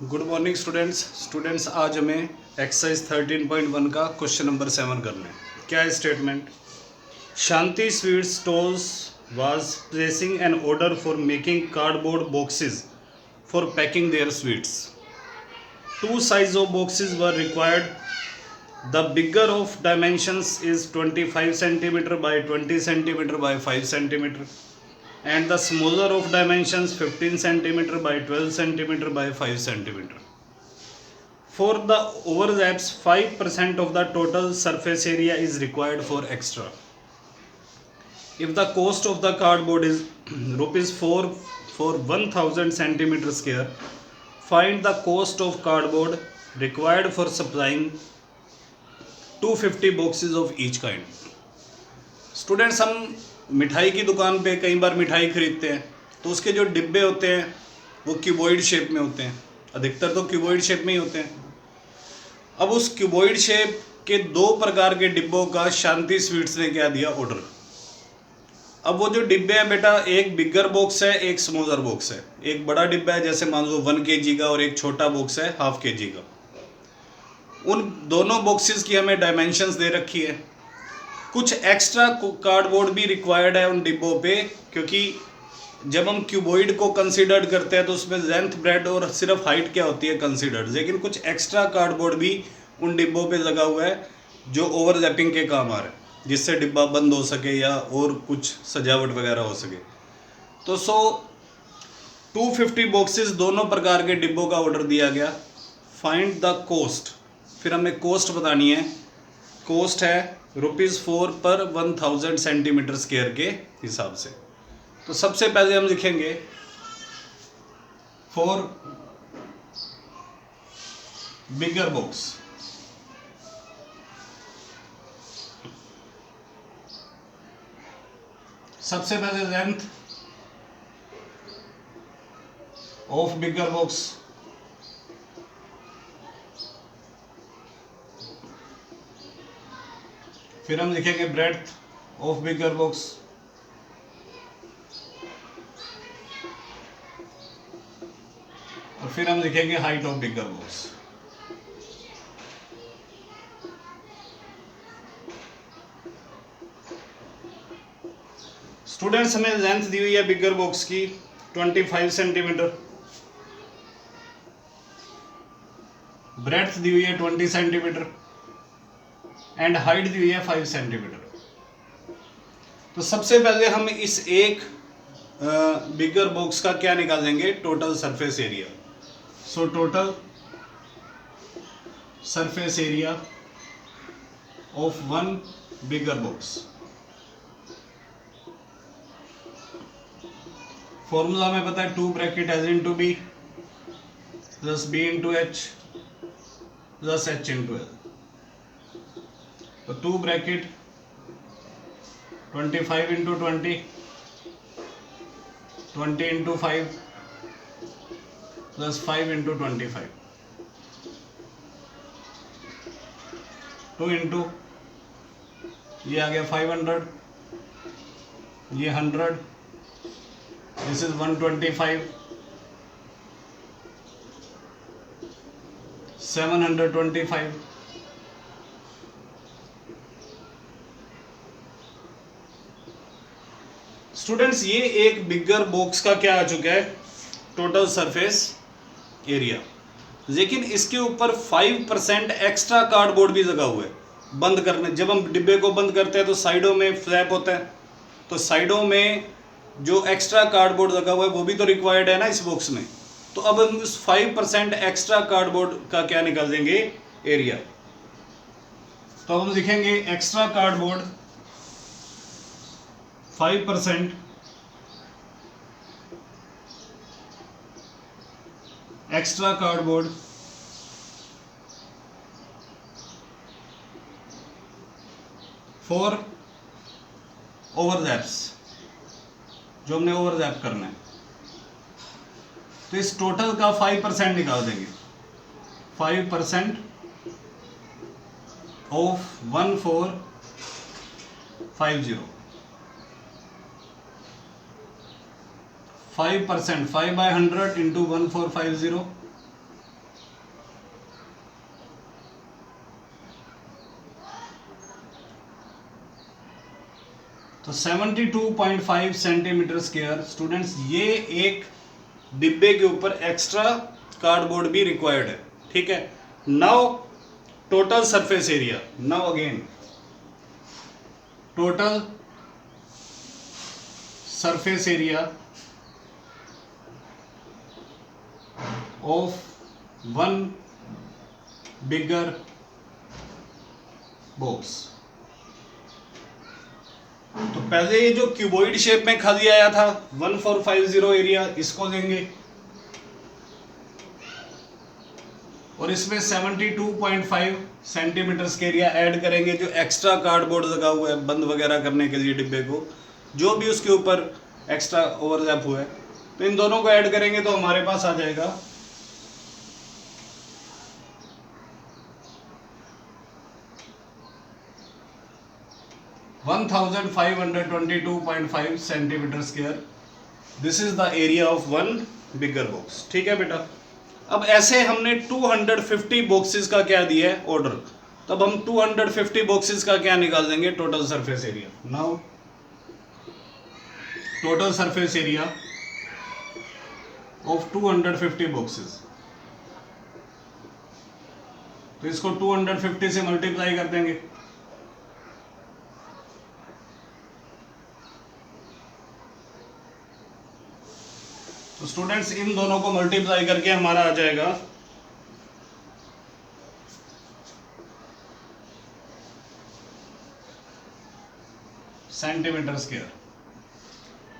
Good morning students आज हमें exercise 13.1 का क्वेश्चन नंबर 7 करना है। क्या है statement? Shanti sweets stalls was placing an order for making cardboard boxes for packing their sweets. Two size of boxes were required. The bigger of dimensions is 25 cm by 20 cm by 5 cm and the smaller of dimensions 15 cm by 12 cm by 5 cm. For the overlaps, 5% of the total surface area is required for extra. If the cost of the cardboard is rupees 4 for 1000 centimeter square, find the cost of cardboard required for supplying 250 boxes of each kind. Students, हम मिठाई की दुकान पे कई बार मिठाई खरीदते हैं तो उसके जो डिब्बे होते हैं वो क्यूबॉइड शेप में होते हैं, अधिकतर तो क्यूबॉइड शेप में ही होते हैं। अब उस क्यूबॉइड शेप के दो प्रकार के डिब्बों का शांति स्वीट्स ने क्या दिया, ऑर्डर। अब वो जो डिब्बे हैं बेटा, एक बिगर बॉक्स है, एक स्मॉलर बॉक्स है। एक बड़ा डिब्बा है जैसे मान लो 1 kg का, और एक छोटा बॉक्स है 1/2 kg का। उन दोनों बॉक्सेस की हमें डायमेंशंस दे रखी है। कुछ एक्स्ट्रा कार्डबोर्ड भी रिक्वायर्ड है उन डिब्बों पे, क्योंकि जब हम क्यूबॉइड को कंसीडर करते हैं तो उसमें लेंथ, ब्रेड और सिर्फ हाइट क्या होती है कंसीडर्ड, लेकिन कुछ एक्स्ट्रा कार्डबोर्ड भी उन डिब्बों पे लगा हुआ है जो ओवरलैपिंग के काम आ रहा है, जिससे डिब्बा बंद हो सके या और कुछ सजावट वगैरह हो सके। तो 250 बॉक्सेस दोनों प्रकार के डिब्बों का ऑर्डर दिया गया। फाइंड द कॉस्ट, फिर हमें कॉस्ट बतानी है। कॉस्ट है ₹4 पर 1000 सेंटीमीटर स्क्वायर के हिसाब से। तो सबसे पहले हम लिखेंगे फॉर बिगर बॉक्स, सबसे पहले लेंथ ऑफ बिगर बॉक्स, फिर हम लिखेंगे ब्रेड्थ ऑफ बिगर बॉक्स, और फिर हम लिखेंगे height of bigger box. Students, हमें लेंथ दी हुई है बिगर बॉक्स की 25 सेंटीमीटर, ब्रेड्थ दी हुई है 20 सेंटीमीटर एंड हाइट दी हुई है 5 सेंटीमीटर। तो सबसे पहले हम इस एक बिगर बॉक्स का क्या निकालेंगे, total surface area. So total surface area of one bigger box, formula में पता है 2 ब्रैकेट एज into b plus b into h plus h into l. तो 2 bracket 25 into 20, 20 into 5 plus 5 into 25, 2 into ये आ गया 500, ये 100, दिस इज 125, 725। स्टूडेंट्स, ये एक बिगर बॉक्स का क्या आ चुका है, टोटल सरफेस एरिया। लेकिन इसके ऊपर 5% एक्स्ट्रा कार्डबोर्ड भी लगा हुआ है बंद करने। जब हम डिब्बे को बंद करते हैं तो साइडों में फ्लैप होता है, तो साइडों में जो एक्स्ट्रा कार्डबोर्ड लगा हुआ है वो भी तो रिक्वायर्ड है ना इस बॉक्स में। तो अब हम इस 5% एक्स्ट्रा कार्डबोर्ड का क्या निकाल देंगे, एरिया। तो हम लिखेंगे extra cardboard 5% extra cardboard for overlaps, जो हमने ओवरलैप करना है। तो इस टोटल का 5% निकाल देंगे। 5% ऑफ 1450, 5%, 5/100 इंटू 1450, तो 72.5 सेंटीमीटर स्क्वायर स्टूडेंट्स, ये एक डिब्बे के ऊपर एक्स्ट्रा कार्डबोर्ड भी रिक्वायर्ड है, ठीक है। Now total surface area, now again total surface area of one bigger box. तो पहले ये जो क्यूबॉइड शेप में खाली आया था 1450 एरिया, इसको देंगे और इसमें 72.5 सेंटीमीटर के एरिया ऐड करेंगे, जो एक्स्ट्रा कार्डबोर्ड लगा हुआ है बंद वगैरह करने के लिए डिब्बे को, जो भी उसके ऊपर एक्स्ट्रा ओवरलैप हुआ है, तो इन दोनों को ऐड करेंगे तो हमारे पास आ जाएगा 1522.5 centimetre square. This is the area of one bigger box, ठीक है बेटा। अब ऐसे हमने 250 बॉक्सेस का क्या दिया है ऑर्डर, तब हम 250 बॉक्सेस का क्या निकाल देंगे, total surface area. Now total surface area of 250 boxes, तो इसको 250 से मल्टीप्लाई कर देंगे। तो स्टूडेंट्स इन दोनों को मल्टीप्लाई करके हमारा आ जाएगा centimetre square,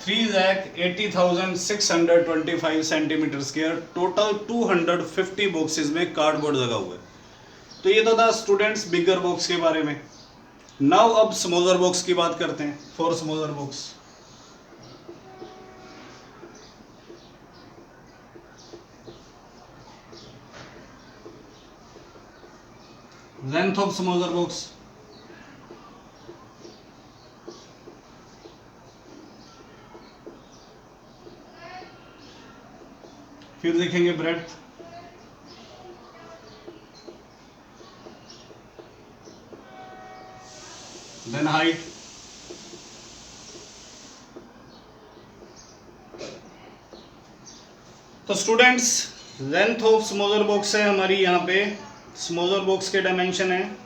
3,80,625 centimetre square. Total 250 boxes में कार्डबोर्ड लगा हुआ है। तो ये तो था स्टूडेंट्स बिगर बॉक्स के बारे में। नाउ अब स्मॉलर बॉक्स की बात करते हैं। For smaller box, length of smaller box, फिर देखेंगे ब्रेड्थ, देन हाइट, तो students length of smaller box है हमारी, यहाँ पे स्मॉलर बॉक्स के डायमेंशन है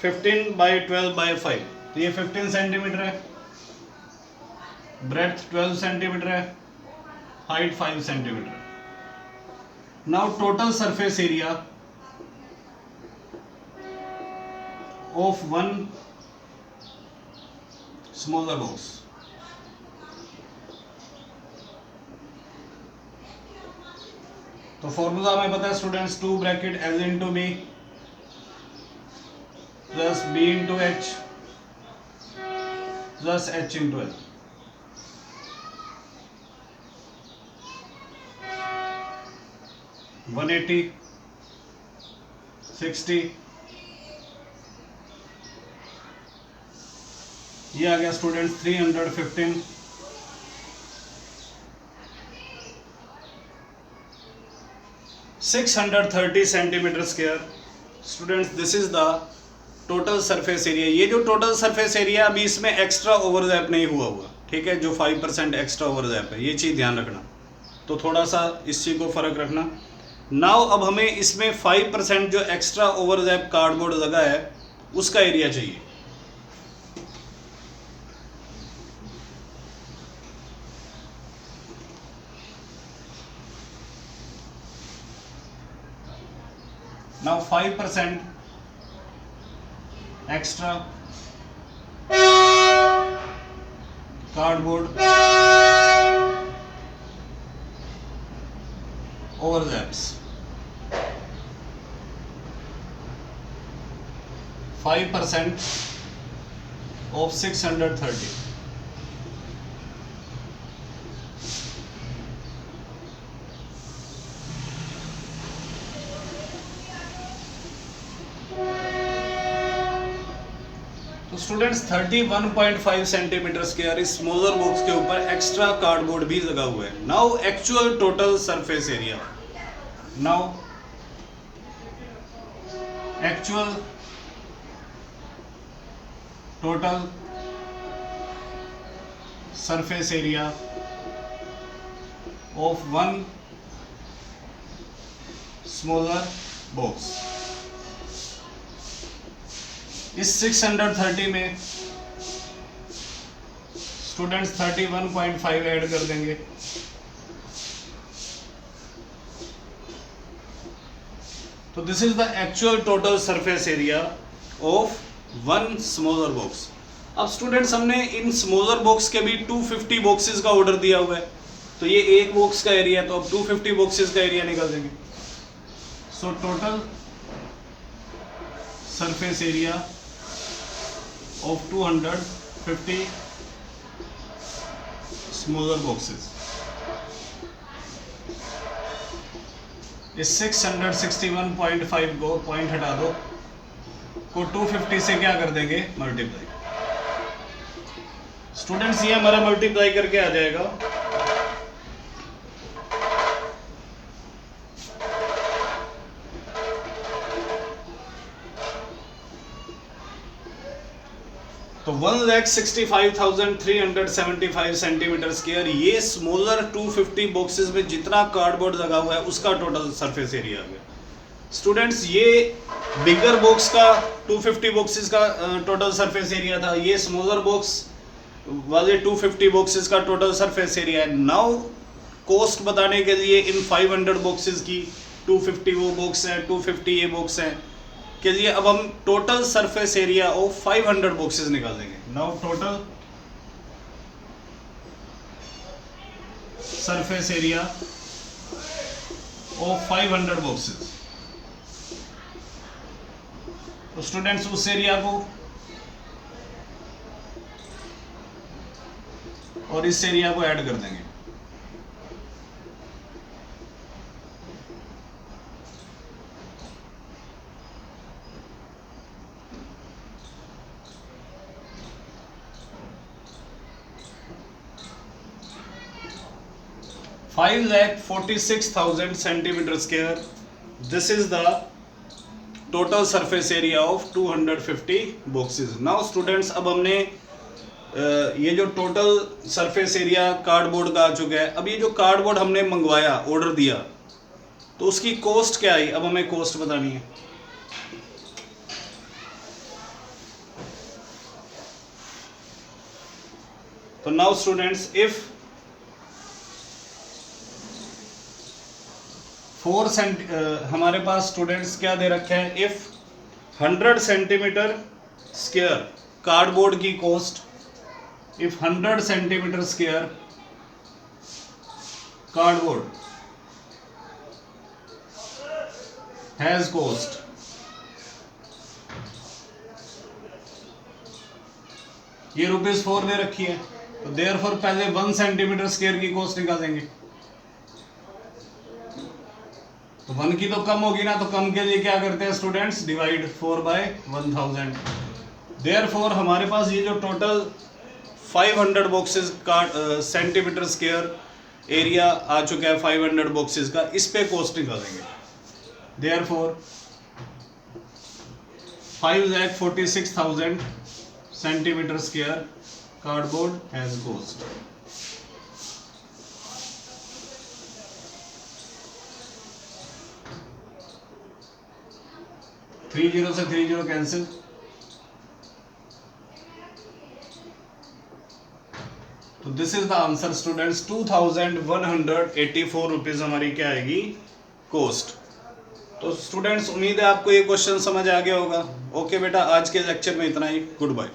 15/12/5, तो ये 15 सेंटीमीटर है, ब्रेड्थ 12 सेंटीमीटर है, हाइट 5 सेंटीमीटर है। Now total surface area of one smaller box, तो फॉर्मूला हमें पता है students, 2 bracket l into b plus b into h plus h into l. One 180, 60, ये आ गया students 315, 630 centimetre square. Students this is the total surface area. ये जो total surface area अभी इसमें एक्स्ट्रा ओवरलैप नहीं हुआ, ठीक है, जो 5% एक्स्ट्रा ओवरलैप है, ये चीज़ ध्यान रखना, तो थोड़ा सा इस चीज़ को फर्क रखना। नाउ अब हमें इसमें 5% जो एक्स्ट्रा ओवरलैप कार्डबोर्ड लगा है उसका एरिया चाहिए। Now 5% extra cardboard overlaps, 5% of 630. तो स्टूडेंट्स 31.5 सेंटीमीटर स्क्वायर इस स्मॉलर बॉक्स के ऊपर एक्स्ट्रा कार्डबोर्ड भी लगा हुआ है। Now actual total surface area, now actual total surface area of one smaller box. इस 630 में स्टूडेंट्स 31.5 ऐड कर देंगे। तो this is the actual total surface area of one smaller box. अब स्टूडेंट्स हमने इन स्मॉलर बॉक्स के भी 250 boxes का ऑर्डर दिया हुआ है, तो ये एक बॉक्स का एरिया है, तो अब 250 बॉक्सेस का एरिया निकाल देंगे। सो total surface area of 250 smaller boxes. इस 661.5 को पॉइंट हटा दो, को 250 से क्या कर देंगे, मल्टीप्लाई। स्टूडेंट्स ये हमारा मल्टीप्लाई करके आ जाएगा तो 1,65,375 सेंटीमीटर स्क्वायर। ये स्मॉलर 250 बॉक्सेस में जितना कार्डबोर्ड लगा हुआ है उसका टोटल सरफेस एरिया आ गया। स्टूडेंट्स ये बिगर बॉक्स का 250 बॉक्सेस का टोटल सरफेस एरिया था, ये स्मॉलर बॉक्स वाले 250 बॉक्सेस का टोटल सरफेस एरिया है। नाउ कॉस्ट बताने के लिए इन 500 बॉक्सेस की 250 वो बॉक्स है, 250 ये बॉक्स है के लिए अब हम total surface area of 500 boxes निकाल देंगे। Now total surface area of 500 boxes. तो स्टूडेंट्स उस एरिया को और इस एरिया को ऐड कर देंगे। Five 5,46,000 centimetre square. This is the total surface area of 250 boxes. Now students अब हमने ये जो टोटल सरफेस एरिया कार्डबोर्ड का आ चुका है। अब ये जो कार्डबोर्ड हमने मंगवाया, ऑर्डर दिया, तो उसकी कॉस्ट क्या आई, अब हमें कॉस्ट बतानी है। तो नाउ स्टूडेंट्स इफ 4 हमारे पास स्टूडेंट्स क्या दे रखे हैं, इफ 100 सेंटीमीटर स्क्वायर कार्डबोर्ड की cost, if 100 centimetre square cardboard has cost, ये ₹4 दे रखी है, तो देयरफॉर पहले 1 सेंटीमीटर स्क्वायर की कॉस्ट निकालेंगे। तो 1 की तो कम होगी ना, तो कम के लिए क्या करते हैं स्टूडेंट्स, डिवाइड 4/1000। देयरफॉर हमारे पास ये जो टोटल 500 बॉक्सेस का सेंटीमीटर स्क्वायर एरिया आ चुका है 500 बॉक्सेस का, इस पे कॉस्ट निकालेंगे। Therefore 5,46,000 centimetre square cardboard has cost. Three zero से 30 कैंसिल, तो this is the answer students. 2,184 rupees हमारी क्या आएगी, कॉस्ट। तो स्टूडेंट्स उम्मीद है आपको ये क्वेश्चन समझ आ गया होगा। ओके बेटा, आज के लेक्चर में इतना ही। Good bye.